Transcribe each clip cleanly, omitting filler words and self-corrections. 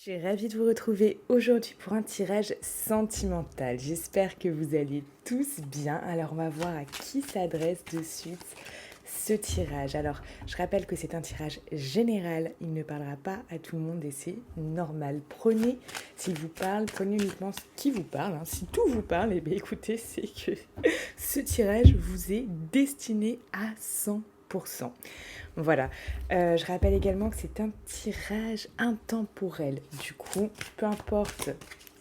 Je suis ravie de vous retrouver aujourd'hui pour un tirage sentimental. J'espère que vous allez tous bien. Alors on va voir à qui s'adresse de suite ce tirage. Alors je rappelle que c'est un tirage général. Il ne parlera pas à tout le monde et c'est normal. Prenez, s'il vous parle, prenez uniquement ce qui vous parle. Si tout vous parle, eh bien écoutez, c'est que ce tirage vous est destiné à 100%. Voilà. Je rappelle également que c'est un tirage intemporel. Du coup, peu importe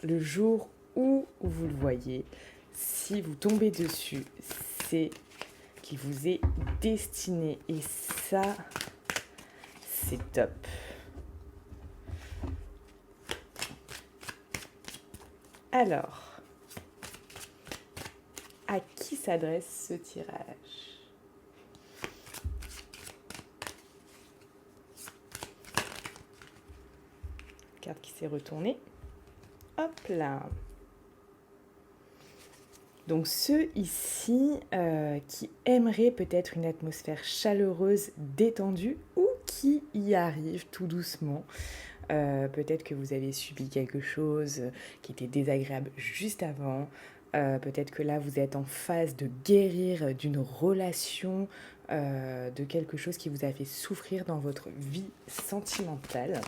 le jour où vous le voyez, si vous tombez dessus, c'est qu'il vous est destiné. Et ça, c'est top. Alors, à qui s'adresse ce tirage ? Carte qui s'est retournée. Hop là. Donc ceux ici qui aimeraient peut-être une atmosphère chaleureuse, détendue ou qui y arrivent tout doucement. Peut-être que vous avez subi quelque chose qui était désagréable juste avant. Peut-être que là vous êtes en phase de guérir d'une relation, de quelque chose qui vous a fait souffrir dans votre vie sentimentale.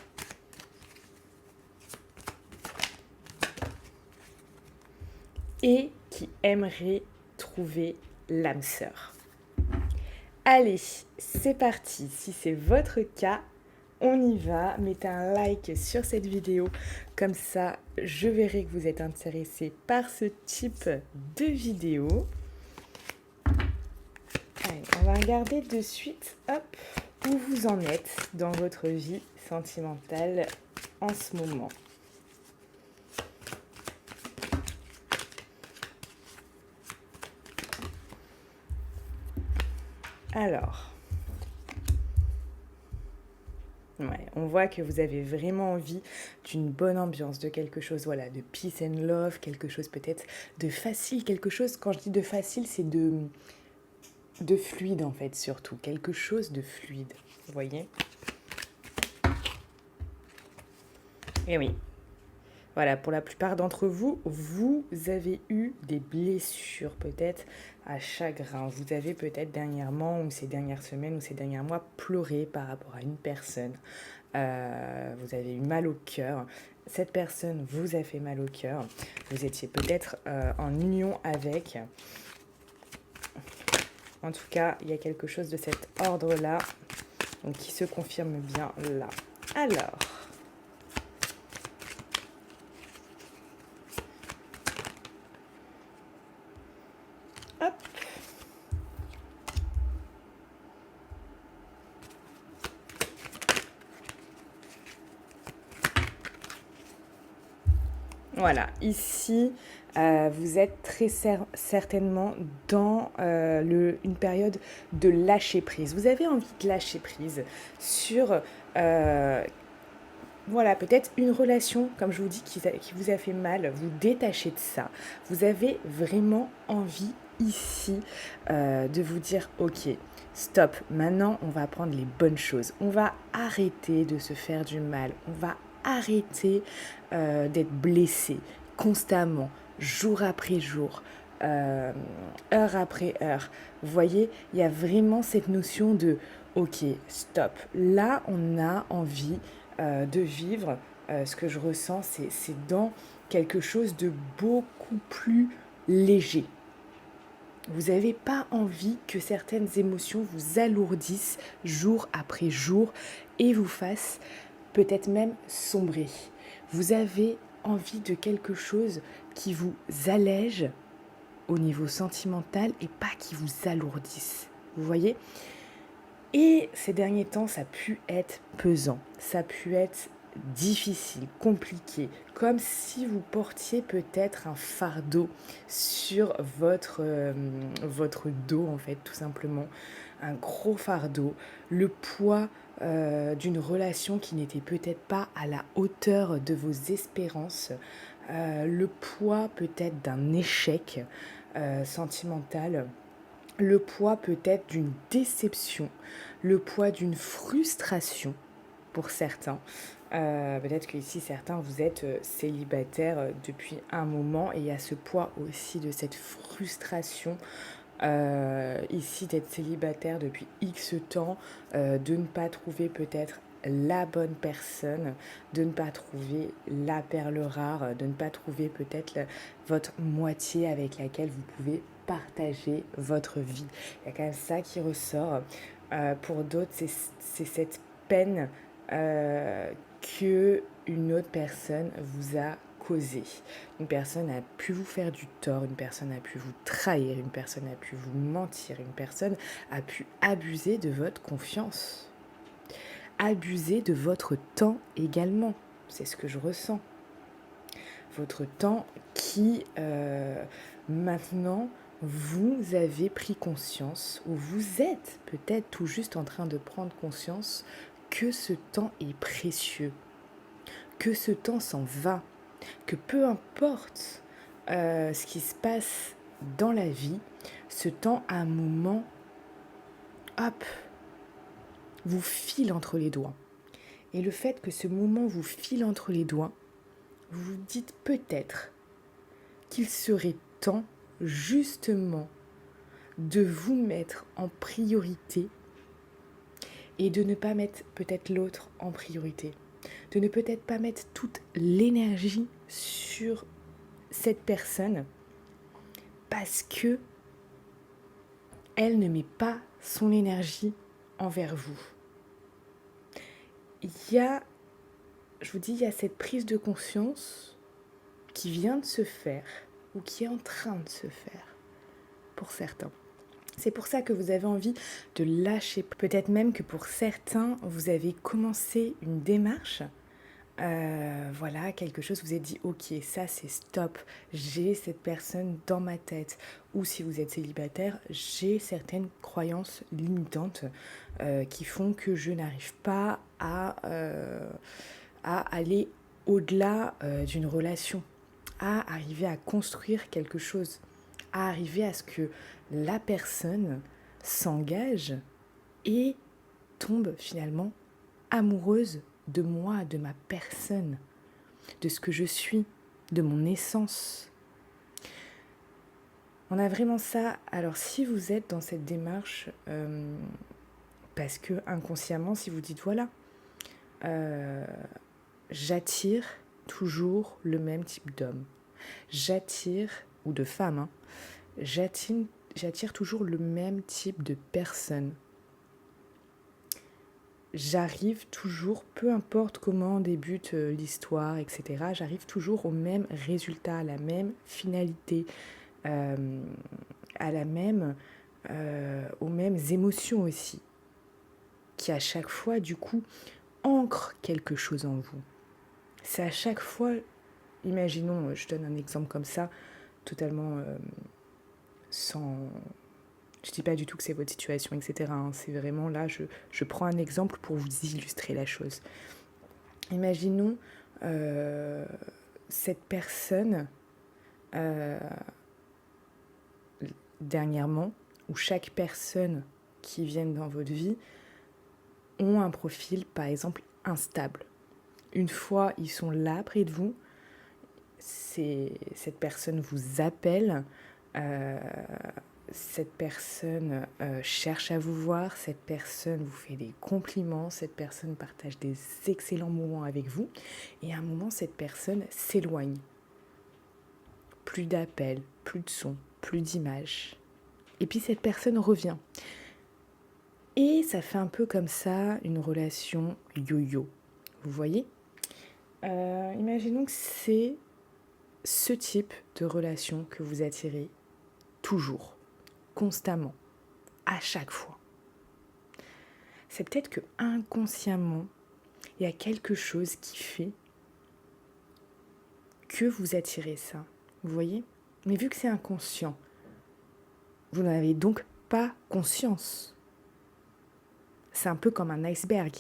Et qui aimerait trouver l'âme sœur. Allez, c'est parti. Si c'est votre cas, on y va. Mettez un like sur cette vidéo. Comme ça, je verrai que vous êtes intéressé par ce type de vidéo. Allez, on va regarder de suite où vous en êtes dans votre vie sentimentale en ce moment. Alors, on voit que vous avez vraiment envie d'une bonne ambiance, de quelque chose, voilà, de peace and love, quelque chose peut-être de facile, quelque chose, quand je dis de facile, c'est de fluide en fait, surtout, quelque chose de fluide, vous voyez ? Et oui. Voilà, pour la plupart d'entre vous, vous avez eu des blessures peut-être à chagrin. Vous avez peut-être dernièrement, ou ces dernières semaines, ou ces derniers mois, pleuré par rapport à une personne. Vous avez eu mal au cœur. Cette personne vous a fait mal au cœur. Vous étiez peut-être en union avec. En tout cas, il y a quelque chose de cet ordre-là, donc qui se confirme bien là. Alors... hop. Voilà, ici, vous êtes très certainement dans une période de lâcher prise. Vous avez envie de lâcher prise sur, voilà, peut-être une relation, comme je vous dis, qui vous a fait mal, vous détachez de ça. Vous avez vraiment envie ici de vous dire, ok, stop, maintenant on va prendre les bonnes choses. On va arrêter de se faire du mal. On va arrêter d'être blessé constamment, jour après jour, heure après heure. Vous voyez, il y a vraiment cette notion de ok, stop. Là, on a envie de vivre. Ce que je ressens, c'est dans quelque chose de beaucoup plus léger. Vous n'avez pas envie que certaines émotions vous alourdissent jour après jour et vous fassent peut-être même sombrer. Vous avez envie de quelque chose qui vous allège au niveau sentimental et pas qui vous alourdisse. Vous voyez ? Et ces derniers temps, ça a pu être pesant, ça a pu être difficile, compliqué, comme si vous portiez peut-être un fardeau sur votre dos, en fait, tout simplement. Un gros fardeau, le poids d'une relation qui n'était peut-être pas à la hauteur de vos espérances, le poids peut-être d'un échec sentimental, le poids peut-être d'une déception, le poids d'une frustration. pour certains. Peut-être qu'ici, certains, vous êtes célibataire depuis un moment et il y a ce poids aussi de cette frustration ici d'être célibataire depuis X temps, de ne pas trouver peut-être la bonne personne, de ne pas trouver la perle rare, de ne pas trouver peut-être votre moitié avec laquelle vous pouvez partager votre vie. Il y a quand même ça qui ressort. Pour d'autres, c'est cette peine que une autre personne vous a causé. Une personne a pu vous faire du tort, une personne a pu vous trahir, une personne a pu vous mentir, une personne a pu abuser de votre confiance, abuser de votre temps également. C'est ce que je ressens. Votre temps qui, maintenant, vous avez pris conscience, ou vous êtes peut-être tout juste en train de prendre conscience que ce temps est précieux, que ce temps s'en va, que peu importe ce qui se passe dans la vie, ce temps à un moment, hop, vous file entre les doigts. Et le fait que ce moment vous file entre les doigts, vous vous dites peut-être qu'il serait temps justement de vous mettre en priorité et de ne pas mettre peut-être l'autre en priorité. De ne peut-être pas mettre toute l'énergie sur cette personne parce que elle ne met pas son énergie envers vous. Je vous dis, il y a cette prise de conscience qui vient de se faire ou qui est en train de se faire pour certains. C'est pour ça que vous avez envie de lâcher. Peut-être même que pour certains, vous avez commencé une démarche. Voilà, quelque chose, vous êtes dit, ok, ça c'est stop, j'ai cette personne dans ma tête. Ou si vous êtes célibataire, j'ai certaines croyances limitantes qui font que je n'arrive pas à aller au-delà d'une relation, à arriver à construire quelque chose, à arriver à ce que la personne s'engage et tombe finalement amoureuse de moi, de ma personne, de ce que je suis, de mon essence. On a vraiment ça. Alors si vous êtes dans cette démarche, parce que inconsciemment, si vous dites voilà, j'attire toujours le même type d'homme. J'attire, ou de femme, hein, j'attire toujours le même type de personne. J'arrive toujours, peu importe comment débute l'histoire, etc., j'arrive toujours au même résultat, à la même finalité, aux mêmes émotions aussi, qui à chaque fois, du coup, ancrent quelque chose en vous. C'est à chaque fois, imaginons, je donne un exemple comme ça, totalement sans... Je ne dis pas du tout que c'est votre situation, etc. Hein. C'est vraiment là, je prends un exemple pour vous illustrer la chose. Imaginons cette personne, dernièrement, où chaque personne qui vient dans votre vie ont un profil, par exemple, instable. Une fois ils sont là près de vous, cette personne vous appelle, cette personne cherche à vous voir, cette personne vous fait des compliments, cette personne partage des excellents moments avec vous, et à un moment, cette personne s'éloigne. Plus d'appels, plus de sons, plus d'images. Et puis cette personne revient. Et ça fait un peu comme ça une relation yo-yo. Vous voyez ? Imaginons que c'est ce type de relation que vous attirez toujours, constamment, à chaque fois. C'est peut-être que inconsciemment, il y a quelque chose qui fait que vous attirez ça. Vous voyez ? Mais vu que c'est inconscient, vous n'en avez donc pas conscience. C'est un peu comme un iceberg.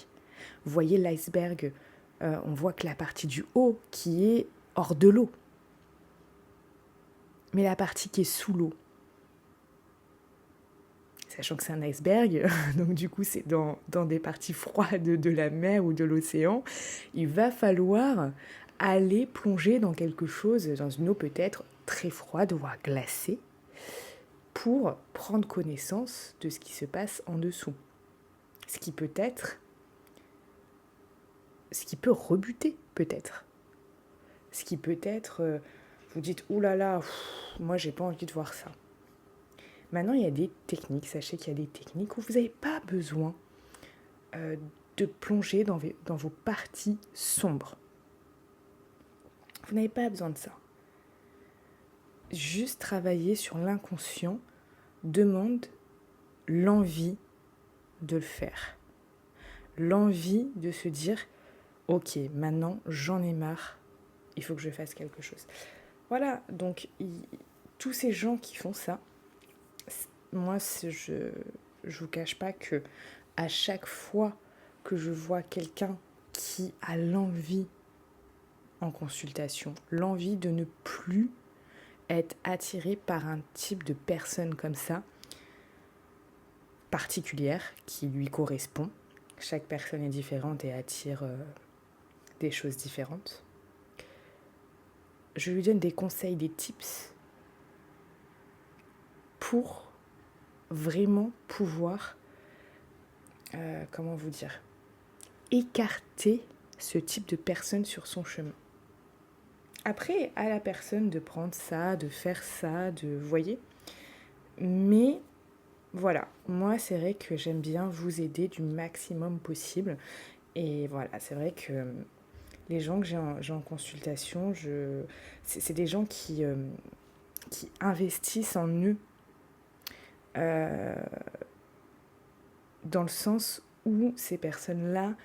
Vous voyez l'iceberg, on voit que la partie du haut qui est hors de l'eau. Mais la partie qui est sous l'eau, sachant que c'est un iceberg, donc du coup c'est dans des parties froides de la mer ou de l'océan, il va falloir aller plonger dans quelque chose, dans une eau peut-être très froide, voire glacée, pour prendre connaissance de ce qui se passe en dessous. Ce qui peut être, ce qui peut rebuter peut-être. Ce qui peut être, vous dites, ouh là là, moi j'ai pas envie de voir ça. Maintenant, il y a des techniques, sachez qu'il y a des techniques où vous n'avez pas besoin de plonger dans vos parties sombres. Vous n'avez pas besoin de ça. Juste travailler sur l'inconscient demande l'envie de le faire. L'envie de se dire, ok, maintenant j'en ai marre, il faut que je fasse quelque chose. Voilà, donc tous ces gens qui font ça, moi je vous cache pas que à chaque fois que je vois quelqu'un qui a l'envie en consultation, l'envie de ne plus être attiré par un type de personne comme ça, particulière, qui lui correspond. Chaque personne est différente et attire des choses différentes. Je lui donne des conseils, des tips pour vraiment pouvoir, comment vous dire, écarter ce type de personne sur son chemin. Après, à la personne de prendre ça, de faire ça, vous voyez. Mais voilà, moi c'est vrai que j'aime bien vous aider du maximum possible. Et voilà, c'est vrai que les gens que j'ai en consultation, c'est des gens qui investissent en eux, dans le sens où ces personnes-là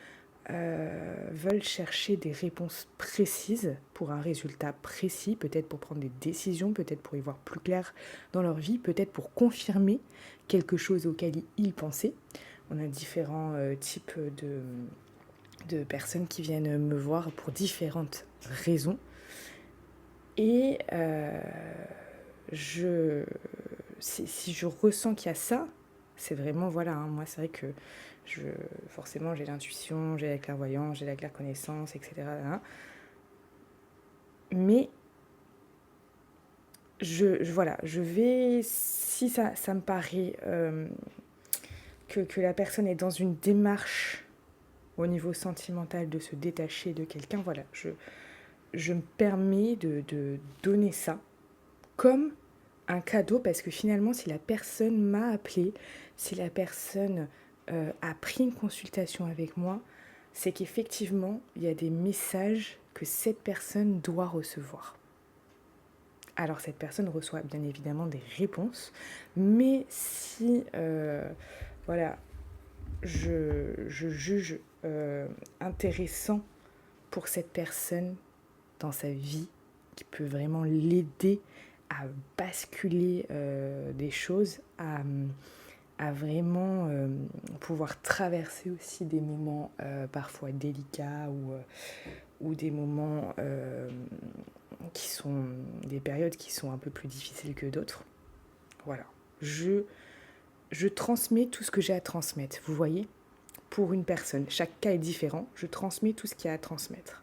veulent chercher des réponses précises pour un résultat précis, peut-être pour prendre des décisions, peut-être pour y voir plus clair dans leur vie, peut-être pour confirmer quelque chose auquel ils pensaient. On a différents types de personnes qui viennent me voir pour différentes raisons. Et si je ressens qu'il y a ça, c'est vraiment, voilà, moi c'est vrai que forcément j'ai l'intuition, j'ai la clairvoyance, j'ai la clairconnaissance, etc. Mais voilà, je vais, si ça me paraît que la personne est dans une démarche au niveau sentimental de se détacher de quelqu'un, voilà, je me permets de donner ça comme un cadeau, parce que finalement, si la personne m'a appelé, si la personne a pris une consultation avec moi, c'est qu'effectivement, il y a des messages que cette personne doit recevoir. Alors, cette personne reçoit bien évidemment des réponses, mais si, voilà, je juge intéressant pour cette personne dans sa vie, qui peut vraiment l'aider à basculer des choses, à vraiment pouvoir traverser aussi des moments parfois délicats ou des moments qui sont des périodes qui sont un peu plus difficiles que d'autres. Voilà, je transmets tout ce que j'ai à transmettre, vous voyez, pour une personne. Chaque cas est différent, je transmets tout ce qu'il y a à transmettre.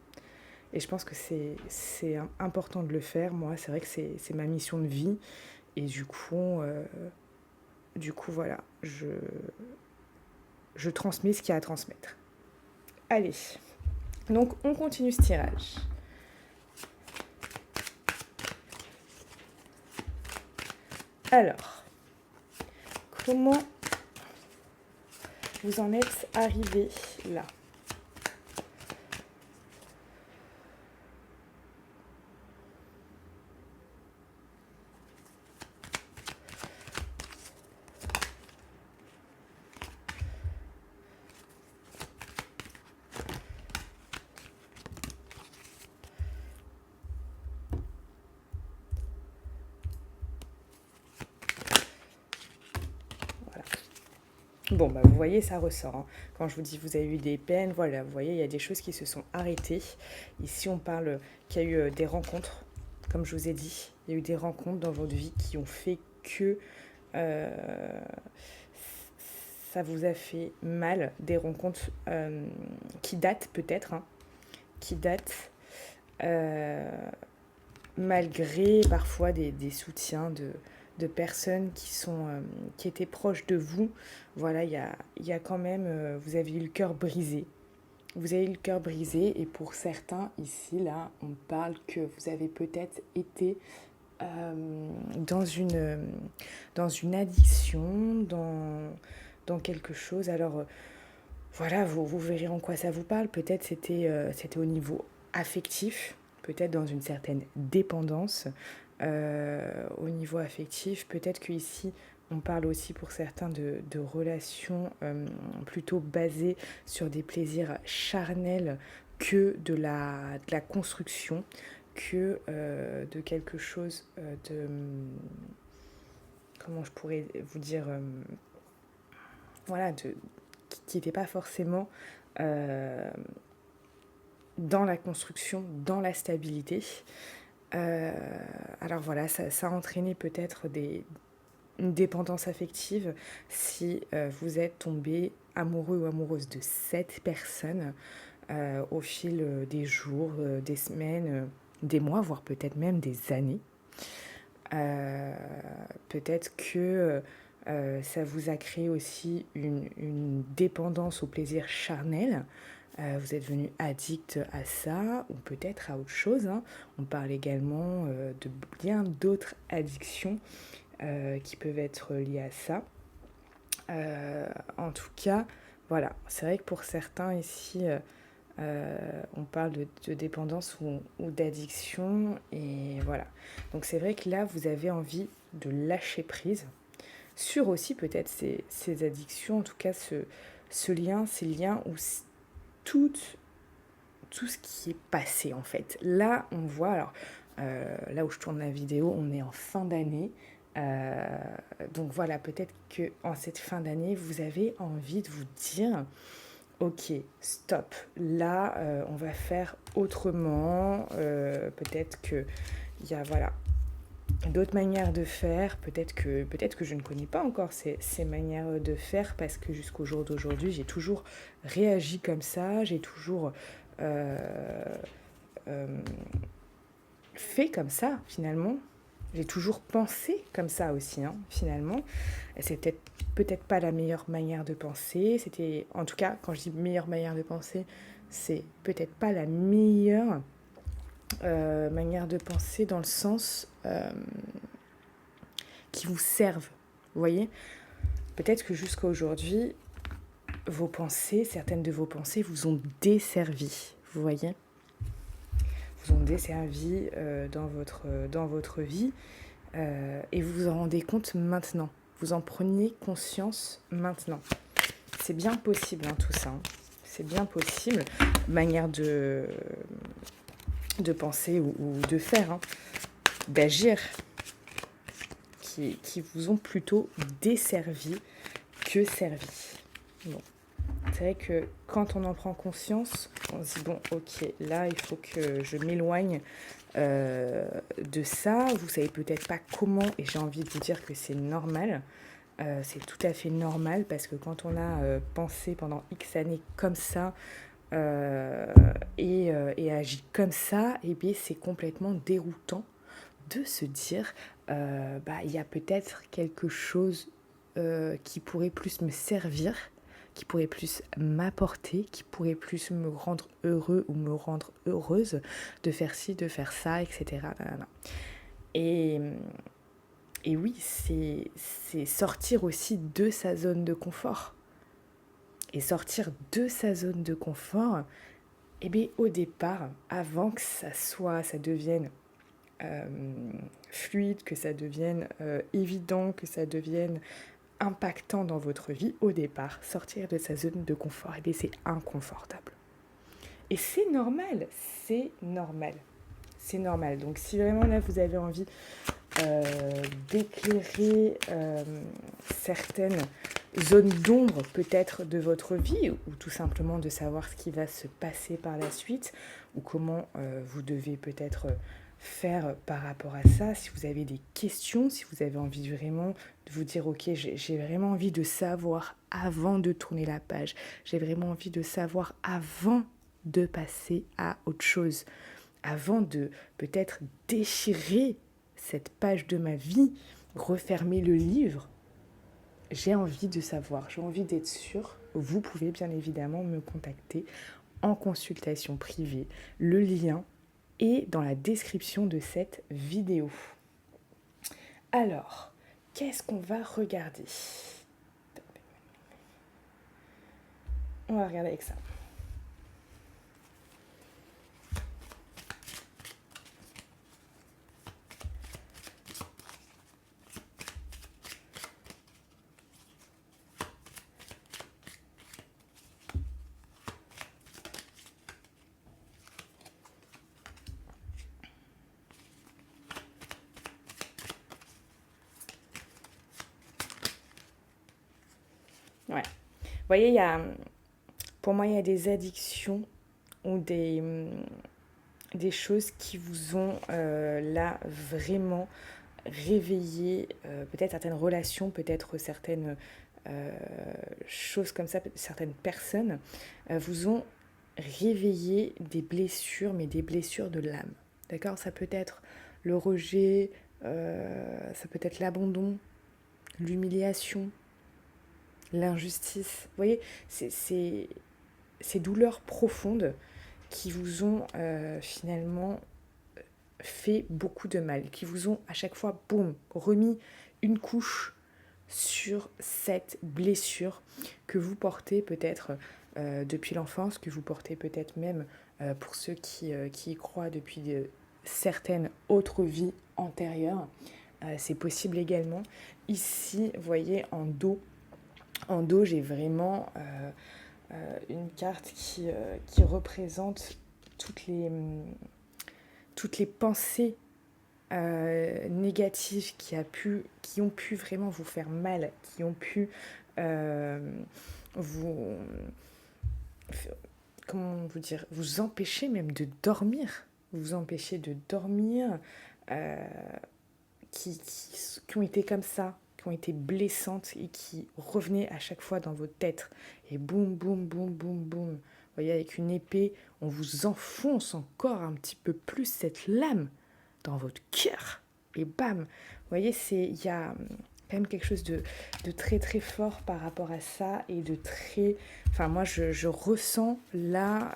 Et je pense que c'est important de le faire. Moi, c'est vrai que c'est ma mission de vie. Et du coup voilà, je transmets ce qu'il y a à transmettre. Allez, donc on continue ce tirage. Alors, comment vous en êtes arrivé là ? Bon, bah, vous voyez, ça ressort. Hein. Quand je vous dis vous avez eu des peines, voilà, vous voyez, il y a des choses qui se sont arrêtées. Ici, on parle qu'il y a eu des rencontres, comme je vous ai dit. Il y a eu des rencontres dans votre vie qui ont fait que ça vous a fait mal, des rencontres qui datent peut-être, hein, qui datent malgré parfois des soutiens de personnes qui étaient proches de vous. Voilà, il y a quand même, vous avez eu le cœur brisé. Vous avez eu le cœur brisé et pour certains ici, là, on parle que vous avez peut-être été dans une addiction, dans quelque chose. Alors voilà, vous verrez en quoi ça vous parle. Peut-être c'était au niveau affectif, peut-être dans une certaine dépendance au niveau affectif. Peut-être qu'ici, on parle aussi pour certains de relations plutôt basées sur des plaisirs charnels que de la construction, que de quelque chose de... Comment je pourrais vous dire voilà, qui n'était pas forcément dans la construction, dans la stabilité. Alors voilà, ça a entraîné peut-être une dépendance affective si vous êtes tombé amoureux ou amoureuse de cette personne au fil des jours, des semaines, des mois, voire peut-être même des années. Peut-être que ça vous a créé aussi une dépendance au plaisir charnel. Vous êtes devenu addict à ça ou peut-être à autre chose, hein. On parle également de bien d'autres addictions qui peuvent être liées à ça. En tout cas, voilà, c'est vrai que pour certains ici, on parle de dépendance ou d'addiction et voilà. Donc c'est vrai que là, vous avez envie de lâcher prise sur aussi peut-être ces addictions, en tout cas ces liens où tout ce qui est passé en fait. Là, on voit, alors là où je tourne la vidéo, on est en fin d'année. Donc voilà, peut-être qu'en cette fin d'année, vous avez envie de vous dire, ok, stop, là, on va faire autrement. Peut-être qu'il y a voilà, d'autres manières de faire. Peut-être que je ne connais pas encore ces manières de faire parce que jusqu'au jour d'aujourd'hui, j'ai toujours réagi comme ça, j'ai toujours fait comme ça finalement. J'ai toujours pensé comme ça aussi, hein, finalement. C'est peut-être pas la meilleure manière de penser. C'était, en tout cas, quand je dis meilleure manière de penser, c'est peut-être pas la meilleure manière de penser dans le sens qui vous servent. Vous voyez ? Peut-être que jusqu'à aujourd'hui, vos pensées, certaines de vos pensées vous ont desservi. Vous voyez ? Vous ont desservi dans votre vie et vous vous en rendez compte maintenant. Vous en preniez conscience maintenant. C'est bien possible, hein, tout ça. Hein. C'est bien possible. Manière de penser ou de faire, hein, d'agir, qui vous ont plutôt desservi que servi. Bon. C'est vrai que quand on en prend conscience, on se dit, bon, ok, là, il faut que je m'éloigne de ça. Vous savez peut-être pas comment, et j'ai envie de vous dire que c'est normal. C'est tout à fait normal parce que quand on a pensé pendant X années comme ça et agi comme ça, eh bien, c'est complètement déroutant de se dire il y a peut-être quelque chose qui pourrait plus me servir, qui pourrait plus m'apporter, qui pourrait plus me rendre heureux ou me rendre heureuse de faire ci, de faire ça, etc. Et oui, c'est sortir aussi de sa zone de confort. Et sortir de sa zone de confort, eh bien, au départ, avant que ça devienne fluide, que ça devienne évident, que ça devienne impactant dans votre vie, au départ, sortir de sa zone de confort, eh bien, c'est inconfortable. Et c'est normal, c'est normal. C'est normal. Donc, si vraiment là, vous avez envie d'éclairer certaines zones d'ombre peut-être de votre vie, ou tout simplement de savoir ce qui va se passer par la suite, ou comment vous devez peut-être faire par rapport à ça. Si vous avez des questions, si vous avez envie vraiment de vous dire, ok, j'ai vraiment envie de savoir avant de tourner la page, j'ai vraiment envie de savoir avant de passer à autre chose, avant de peut-être déchirer cette page de ma vie, refermer le livre. J'ai envie de savoir, j'ai envie d'être sûre. Vous pouvez bien évidemment me contacter en consultation privée. Le lien est dans la description de cette vidéo. Alors, qu'est-ce qu'on va regarder? On va regarder avec ça. Ouais. Vous voyez, pour moi, il y a des addictions ou des choses qui vous ont là vraiment réveillé, peut-être certaines relations, peut-être certaines choses comme ça, certaines personnes vous ont réveillé des blessures, mais des blessures de l'âme. D'accord? Ça peut être le rejet, ça peut être l'abandon, l'humiliation, l'injustice. Vous voyez, c'est ces douleurs profondes qui vous ont finalement fait beaucoup de mal, qui vous ont à chaque fois, boum, remis une couche sur cette blessure que vous portez peut-être depuis l'enfance, que vous portez peut-être même pour ceux qui y croient depuis certaines autres vies antérieures. C'est possible également. Ici, vous voyez, en dos, j'ai vraiment une carte qui représente toutes les pensées négatives qui ont pu vraiment vous faire mal, qui ont pu vous, comment vous dire, vous empêcher même de dormir, qui ont été comme ça, qui ont été blessantes et qui revenaient à chaque fois dans votre tête. Et boum, boum, boum, boum, boum. Vous voyez, avec une épée, on vous enfonce encore un petit peu plus cette lame dans votre cœur. Et bam. Vous voyez, il y a quand même quelque chose de très très fort par rapport à ça et de très... Enfin, moi, je ressens là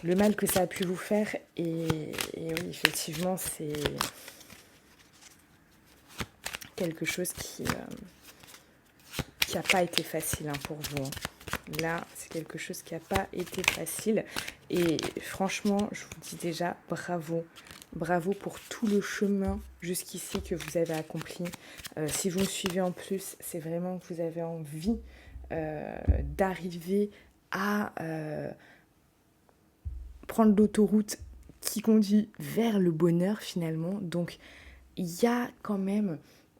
le mal que ça a pu vous faire. Et oui, effectivement, c'est quelque chose qui n'a pas été facile pour vous. Là, c'est quelque chose qui n'a pas été facile. Et franchement, je vous dis déjà bravo. Bravo pour tout le chemin jusqu'ici que vous avez accompli. Si vous me suivez en plus, c'est vraiment que vous avez envie d'arriver à prendre l'autoroute qui conduit vers le bonheur finalement. Donc, il y a quand même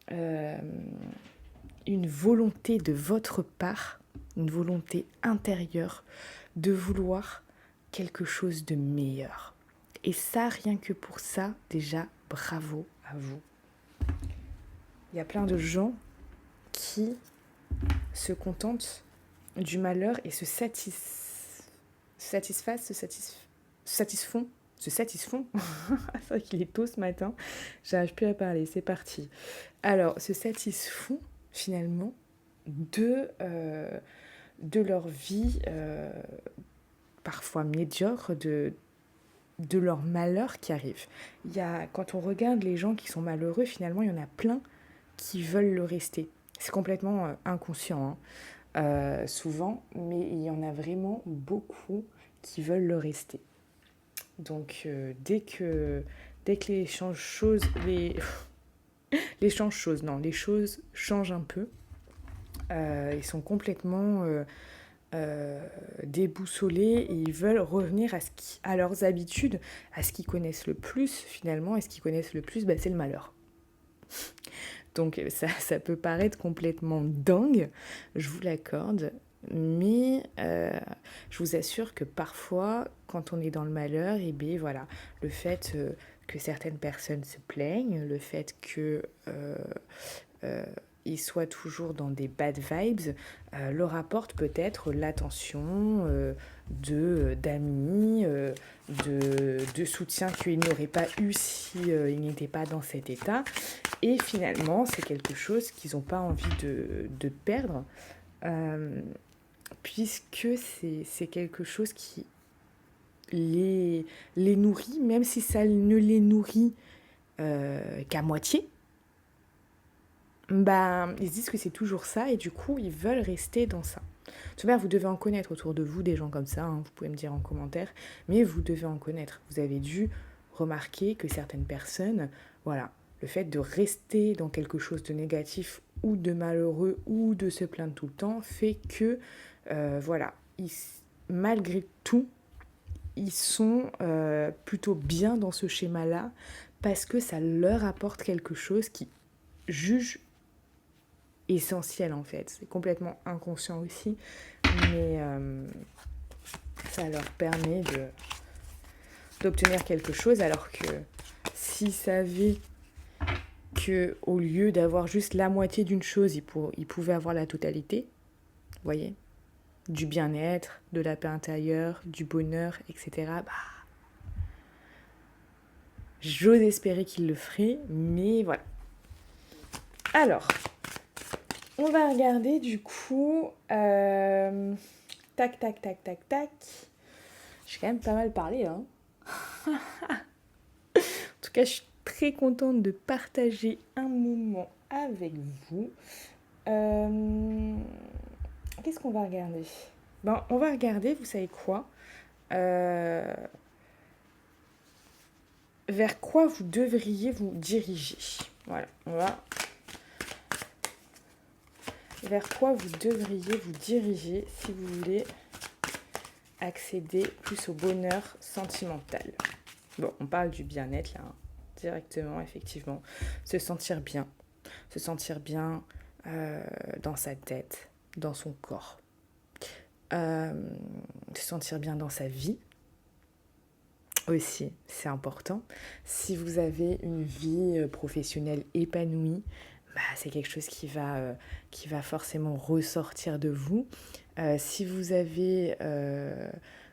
une volonté de votre part, une volonté intérieure de vouloir quelque chose de meilleur. Et ça, rien que pour ça, déjà, bravo à vous. Il y a plein de gens qui se contentent du malheur et se satisfont. C'est vrai qu'il est tôt ce matin, j'arrive plus à parler, c'est parti. Alors, se satisfont finalement de leur vie parfois médiocre, de leur malheur qui arrive. Quand on regarde les gens qui sont malheureux, finalement, il y en a plein qui veulent le rester. C'est complètement inconscient, souvent, mais il y en a vraiment beaucoup qui veulent le rester. Donc, dès que les choses changent un peu, ils sont complètement déboussolés et ils veulent revenir à leurs habitudes, à ce qu'ils connaissent le plus finalement. Et ce qu'ils connaissent le plus, c'est le malheur. Donc ça peut paraître complètement dingue, je vous l'accorde, mais je vous assure que parfois, quand on est dans le malheur, et bien voilà, le fait que certaines personnes se plaignent, le fait que ils soient toujours dans des bad vibes, leur apporte peut-être l'attention d'amis, de soutien qu'ils n'auraient pas eu si ils n'étaient pas dans cet état. Et finalement, c'est quelque chose qu'ils n'ont pas envie de perdre, euh, puisque c'est quelque chose qui les nourrit, même si ça ne les nourrit qu'à moitié. Bah, ils se disent que c'est toujours ça et du coup, ils veulent rester dans ça. Super, vous devez en connaître autour de vous des gens comme ça, hein, vous pouvez me dire en commentaire, mais vous devez en connaître. Vous avez dû remarquer que certaines personnes, voilà, le fait de rester dans quelque chose de négatif ou de malheureux ou de se plaindre tout le temps fait que, voilà, malgré tout, ils sont plutôt bien dans ce schéma-là parce que ça leur apporte quelque chose qui jugent essentiel en fait. C'est complètement inconscient aussi, mais ça leur permet d'obtenir quelque chose alors que s'ils savaient que au lieu d'avoir juste la moitié d'une chose, ils pouvaient avoir la totalité, vous voyez, du bien-être, de la paix intérieure, du bonheur, etc. Bah, j'ose espérer qu'ils le feraient, mais voilà. Alors, on va regarder du coup. Tac, tac, tac, tac, tac. J'ai quand même pas mal parlé, hein. En tout cas, je suis très contente de partager un moment avec vous. Qu'est-ce qu'on va regarder ? Ben, on va regarder, vous savez quoi ? Vers quoi vous devriez vous diriger. Voilà, on va... Vers quoi vous devriez vous diriger si vous voulez accéder plus au bonheur sentimental. Bon, on parle du bien-être là, hein, directement, effectivement. Se sentir bien dans sa tête, dans son corps. Se sentir bien dans sa vie aussi, c'est important. Si vous avez une vie professionnelle épanouie, bah, c'est quelque chose qui va forcément ressortir de vous. Si vous avez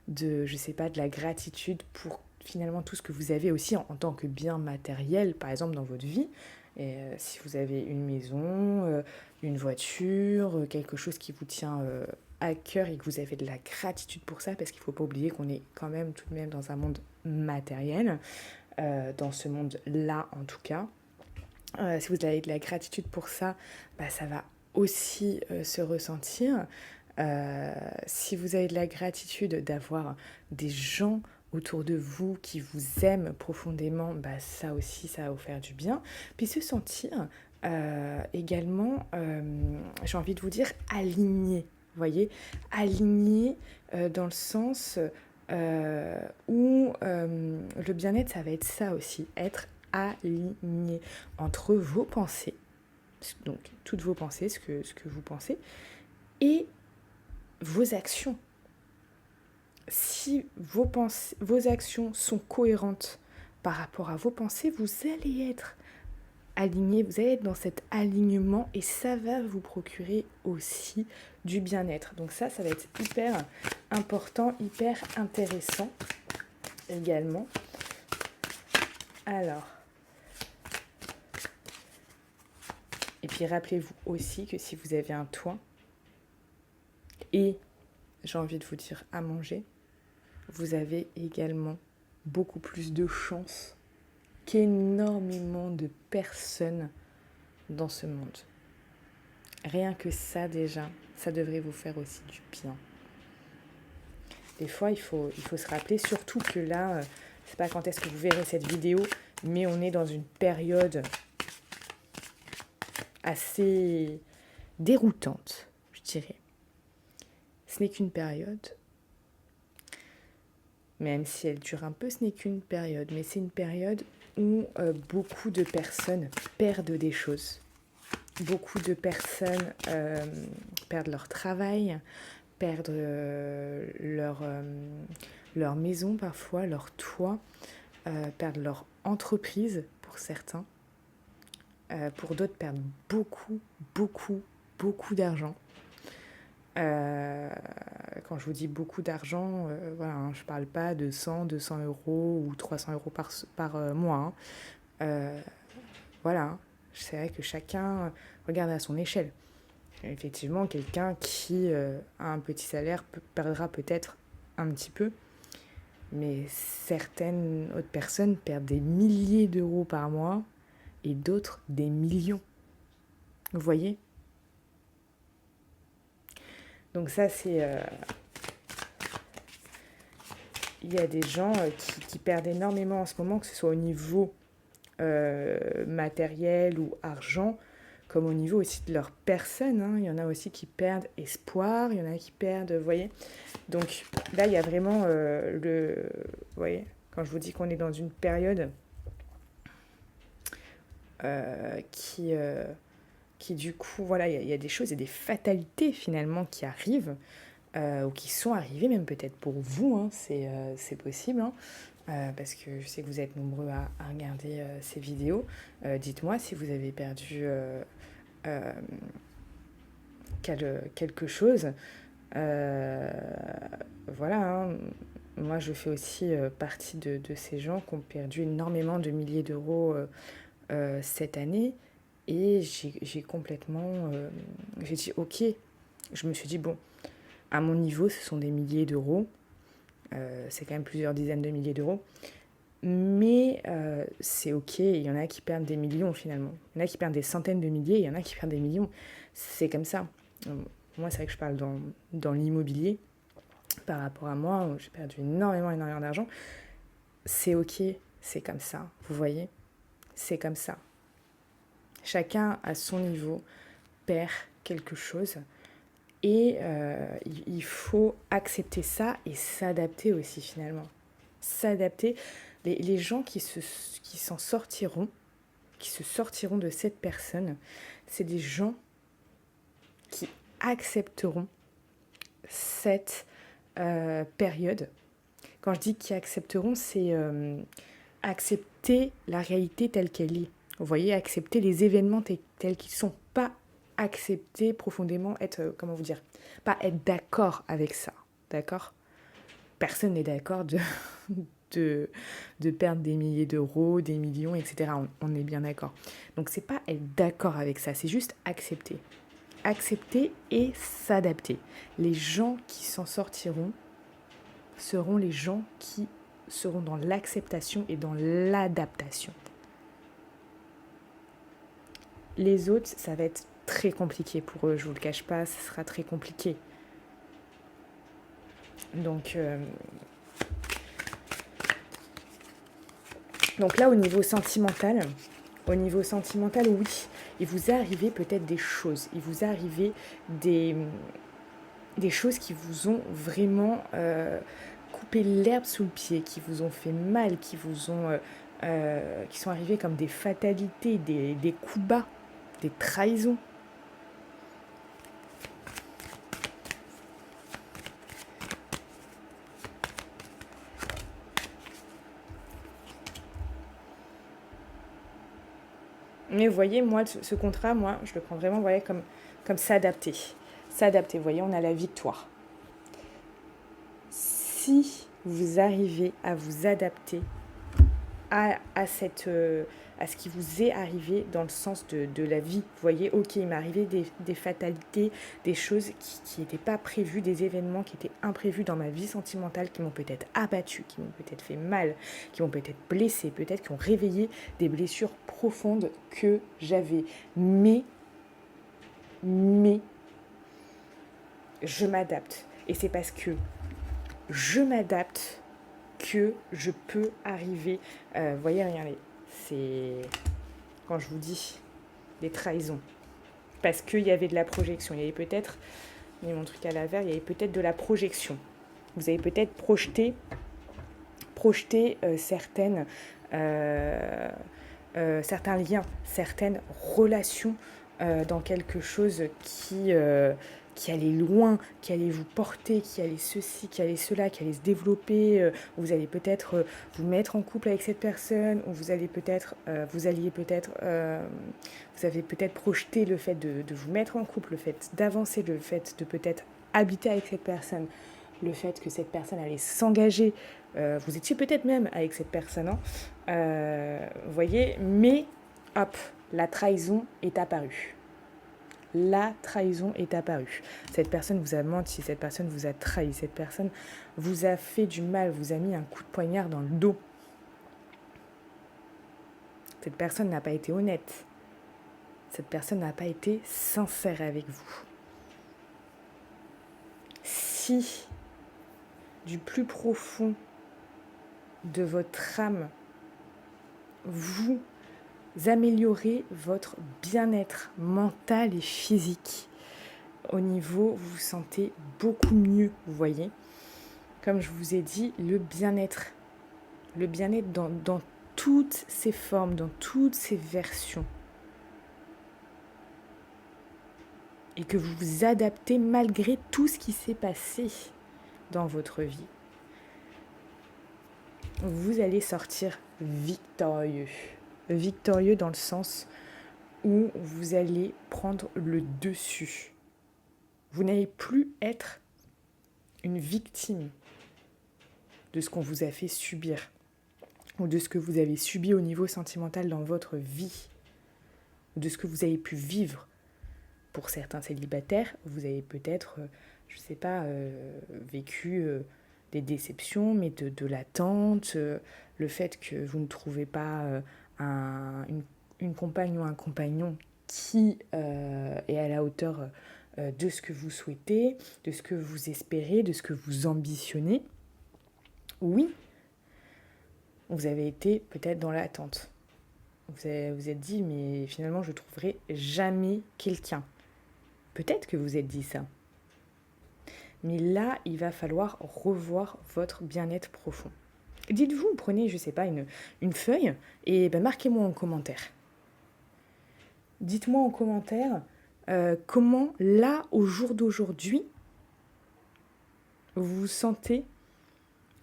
de la gratitude pour finalement tout ce que vous avez aussi en tant que bien matériel, par exemple dans votre vie, et si vous avez une maison, une voiture, quelque chose qui vous tient à cœur et que vous avez de la gratitude pour ça, parce qu'il ne faut pas oublier qu'on est quand même tout de même dans un monde matériel, dans ce monde-là en tout cas. Si vous avez de la gratitude pour ça, bah, ça va aussi se ressentir. Si vous avez de la gratitude d'avoir des gens autour de vous qui vous aiment profondément, bah, ça aussi, ça va vous faire du bien. Puis se sentir également, j'ai envie de vous dire, aligné. Vous voyez, aligné dans le sens où le bien-être, ça va être ça aussi, être aligné entre vos pensées, donc toutes vos pensées, ce que vous pensez, et vos actions. Si vos actions sont cohérentes par rapport à vos pensées, vous allez être aligné, vous allez être dans cet alignement et ça va vous procurer aussi du bien-être. Donc ça va être hyper important, hyper intéressant également. Alors, et puis rappelez-vous aussi que si vous avez un toit et, j'ai envie de vous dire, à manger, vous avez également beaucoup plus de chances qu'énormément de personnes dans ce monde. Rien que ça déjà, ça devrait vous faire aussi du bien. Des fois, il faut se rappeler, surtout que là, je ne sais pas quand est-ce que vous verrez cette vidéo, mais on est dans une période assez déroutante, je dirais. Ce n'est qu'une période. Même si elle dure un peu, ce n'est qu'une période. Mais c'est une période où beaucoup de personnes perdent des choses. beaucoup de personnes perdent leur travail, perdent leur maison parfois, leur toit, perdent leur entreprise pour certains. Pour d'autres, perdent beaucoup, beaucoup, beaucoup d'argent. Quand je vous dis beaucoup d'argent, voilà, hein, je ne parle pas de 100, 200 euros ou 300 euros par mois. Hein. Voilà, hein. C'est vrai que chacun regarde à son échelle. Effectivement, quelqu'un qui a un petit salaire perdra peut-être un petit peu, mais certaines autres personnes perdent des milliers d'euros par mois et d'autres des millions. Vous voyez ? Donc ça, c'est... il y a des gens qui perdent énormément en ce moment, que ce soit au niveau matériel ou argent, comme au niveau aussi de leur personne. Hein. Il y en a aussi qui perdent espoir, il y en a qui perdent... Vous voyez ? Donc là, il y a vraiment vous voyez, quand je vous dis qu'on est dans une période qui du coup, voilà, il y a des choses et des fatalités finalement qui arrivent, ou qui sont arrivées, même peut-être pour vous, hein, c'est possible, hein, parce que je sais que vous êtes nombreux à regarder ces vidéos. Dites-moi si vous avez perdu quelque chose. Voilà, hein. Moi je fais aussi partie de ces gens qui ont perdu énormément de milliers d'euros cette année, et j'ai complètement j'ai dit ok, je me suis dit bon, à mon niveau ce sont des milliers d'euros, c'est quand même plusieurs dizaines de milliers d'euros, mais c'est ok, il y en a qui perdent des millions finalement, il y en a qui perdent des centaines de milliers, il y en a qui perdent des millions, c'est comme ça. Moi c'est vrai que je parle dans l'immobilier. Par rapport à moi, j'ai perdu énormément d'argent. C'est ok, c'est comme ça, vous voyez, c'est comme ça. Chacun à son niveau perd quelque chose, et il faut accepter ça et s'adapter aussi finalement. S'adapter. Les gens qui s'en sortiront, qui se sortiront de cette personne, c'est des gens qui accepteront cette période. Quand je dis qui accepteront, c'est accepter la réalité telle qu'elle est. Vous voyez, accepter les événements tels qu'ils sont. Pas accepter profondément, être, comment vous dire, pas être d'accord avec ça. D'accord ? Personne n'est d'accord de perdre des milliers d'euros, des millions, etc. On est bien d'accord. Donc c'est pas être d'accord avec ça, c'est juste accepter. Accepter et s'adapter. Les gens qui s'en sortiront seront les gens qui seront dans l'acceptation et dans l'adaptation. Les autres, ça va être très compliqué pour eux, je vous le cache pas, ça sera très compliqué. Donc là, au niveau sentimental, oui, il vous est arrivé peut-être des choses, il vous est arrivé des choses qui vous ont vraiment coupé l'herbe sous le pied, qui vous ont fait mal, qui sont arrivées comme des fatalités, des coups bas, des trahisons. Mais vous voyez, moi, ce contrat, moi, je le prends vraiment, vous voyez, comme s'adapter. S'adapter, vous voyez, on a la victoire. Si vous arrivez à vous adapter à ce qui vous est arrivé dans le sens de la vie. Vous voyez, ok, il m'est arrivé des fatalités, des choses qui n'étaient pas prévues, des événements qui étaient imprévus dans ma vie sentimentale, qui m'ont peut-être abattu, qui m'ont peut-être fait mal, qui m'ont peut-être blessé, peut-être qui ont réveillé des blessures profondes que j'avais. Mais, je m'adapte. Et c'est parce que je m'adapte que je peux arriver... vous voyez, regardez, c'est... Quand je vous dis des trahisons. Parce qu'il y avait de la projection. Il y avait peut-être... Il y a mon truc à l'envers. Il y avait peut-être de la projection. Vous avez peut-être projeté certains liens, certaines relations dans quelque chose qui allait loin, qui allait vous porter, qui allait ceci, qui allait cela, qui allait se développer. Vous allez peut-être vous mettre en couple avec cette personne, ou vous allez peut-être, vous avez peut-être projeté le fait de vous mettre en couple, le fait d'avancer, le fait de peut-être habiter avec cette personne, le fait que cette personne allait s'engager. Vous étiez peut-être même avec cette personne, hein, vous voyez, mais hop, la trahison est apparue. La trahison est apparue. Cette personne vous a menti, cette personne vous a trahi, cette personne vous a fait du mal, vous a mis un coup de poignard dans le dos. Cette personne n'a pas été honnête. Cette personne n'a pas été sincère avec vous. Si, du plus profond de votre âme, vous améliorez votre bien-être mental et physique, au niveau, vous vous sentez beaucoup mieux, vous voyez. Comme je vous ai dit, le bien-être dans toutes ses formes, dans toutes ses versions. Et que vous vous adaptez malgré tout ce qui s'est passé dans votre vie. Vous allez sortir victorieux. Victorieux dans le sens où vous allez prendre le dessus. Vous n'allez plus être une victime de ce qu'on vous a fait subir ou de ce que vous avez subi au niveau sentimental dans votre vie, ou de ce que vous avez pu vivre. Pour certains célibataires, vous avez peut-être, je ne sais pas, vécu des déceptions, mais de l'attente, le fait que vous ne trouvez pas une compagne ou un compagnon qui est à la hauteur de ce que vous souhaitez, de ce que vous espérez, de ce que vous ambitionnez. Oui, vous avez été peut-être dans l'attente. Vous êtes dit, mais finalement, je ne trouverai jamais quelqu'un. Peut-être que vous êtes dit ça. Mais là, il va falloir revoir votre bien-être profond. Dites-vous, prenez, je ne sais pas, une feuille et marquez-moi en commentaire. Dites-moi en commentaire comment, là, au jour d'aujourd'hui, vous vous sentez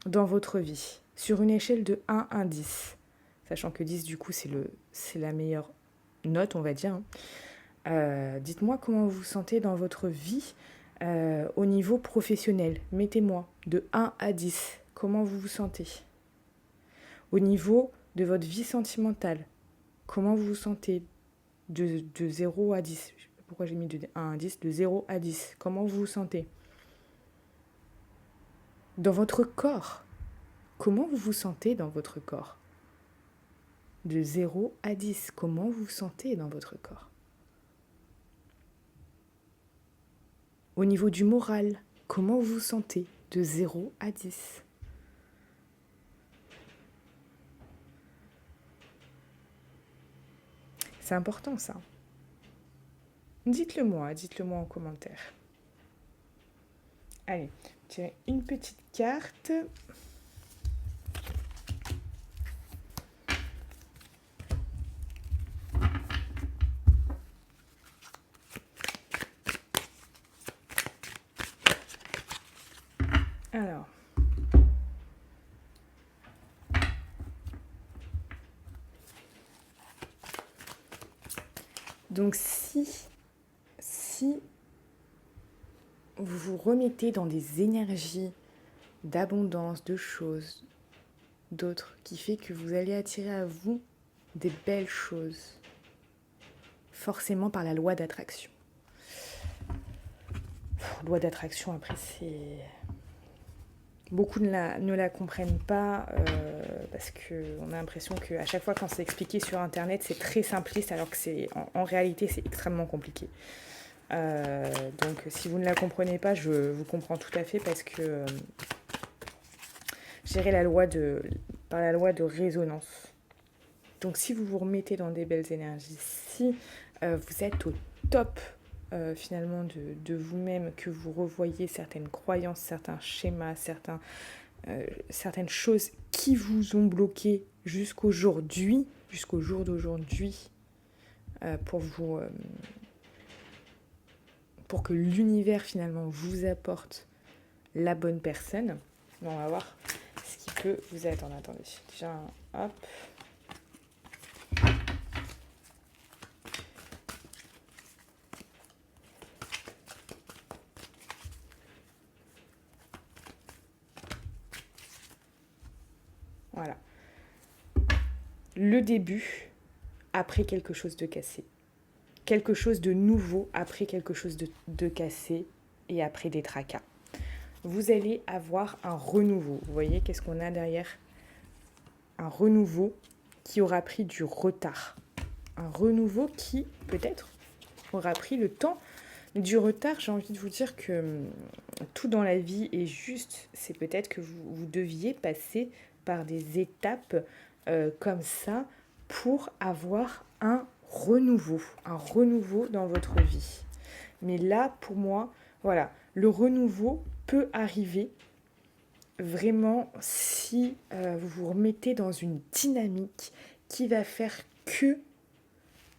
dans votre vie, sur une échelle de 1 à 10. Sachant que 10, du coup, c'est la meilleure note, on va dire. Dites-moi comment vous vous sentez dans votre vie au niveau professionnel. Mettez-moi de 1 à 10. Comment vous vous sentez? Au niveau de votre vie sentimentale, comment vous vous sentez de 0 à 10? Je sais pas pourquoi j'ai mis de 1 à 10, de 0 à 10. Comment vous vous sentez? Dans votre corps, comment vous vous sentez dans votre corps? De 0 à 10, comment vous vous sentez dans votre corps? Au niveau du moral, comment vous vous sentez de 0 à 10? C'est important ça. Dites-le moi en commentaire. Allez, tiens une petite carte. Alors, donc si vous vous remettez dans des énergies d'abondance, de choses, d'autres, qui fait que vous allez attirer à vous des belles choses, forcément par la loi d'attraction. Loi d'attraction, après, c'est... Beaucoup ne la comprennent pas parce qu'on a l'impression qu'à chaque fois quand c'est expliqué sur Internet, c'est très simpliste alors que en réalité, c'est extrêmement compliqué. Donc si vous ne la comprenez pas, je vous comprends tout à fait parce que gérer par la loi de résonance. Donc si vous vous remettez dans des belles énergies, si vous êtes au top finalement de vous-même, que vous revoyez certaines croyances, certains schémas, certaines choses qui vous ont bloqué jusqu'au jour d'aujourd'hui, pour vous pour que l'univers finalement vous apporte la bonne personne. On va voir ce qui peut vous attendre. Attendez, déjà, hop. Voilà. Le début après quelque chose de cassé. Quelque chose de nouveau après quelque chose de cassé et après des tracas. Vous allez avoir un renouveau. Vous voyez, qu'est-ce qu'on a derrière? Un renouveau qui aura pris du retard. Un renouveau qui, peut-être, aura pris le temps du retard. J'ai envie de vous dire que tout dans la vie est juste. C'est peut-être que vous deviez passer par des étapes comme ça pour avoir un renouveau dans votre vie. Mais là, pour moi, voilà, le renouveau peut arriver vraiment si vous vous remettez dans une dynamique qui va faire que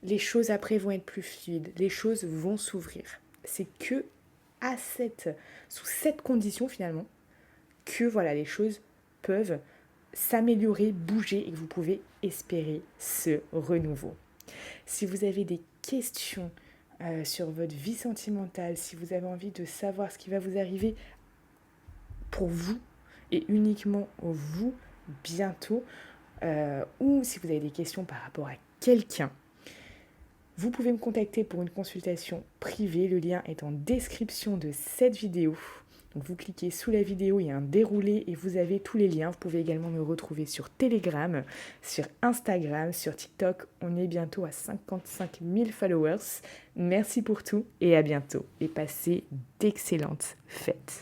les choses après vont être plus fluides, les choses vont s'ouvrir. C'est que sous cette condition finalement que voilà, les choses peuvent s'améliorer, bouger et que vous pouvez espérer ce renouveau. Si vous avez des questions sur votre vie sentimentale, si vous avez envie de savoir ce qui va vous arriver pour vous et uniquement vous bientôt, ou si vous avez des questions par rapport à quelqu'un, vous pouvez me contacter pour une consultation privée. Le lien est en description de cette vidéo. Donc vous cliquez sous la vidéo, il y a un déroulé et vous avez tous les liens. Vous pouvez également me retrouver sur Telegram, sur Instagram, sur TikTok. On est bientôt à 55 000 followers. Merci pour tout et à bientôt. Et passez d'excellentes fêtes.